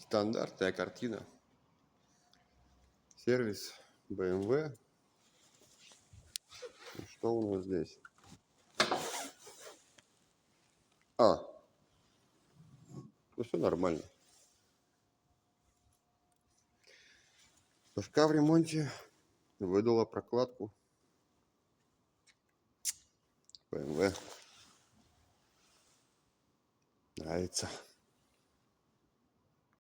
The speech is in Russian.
Стандартная картина. Сервис BMW. Что у нас здесь? Ну все нормально. Башка в ремонте. Выдала прокладку. BMW. Нравится.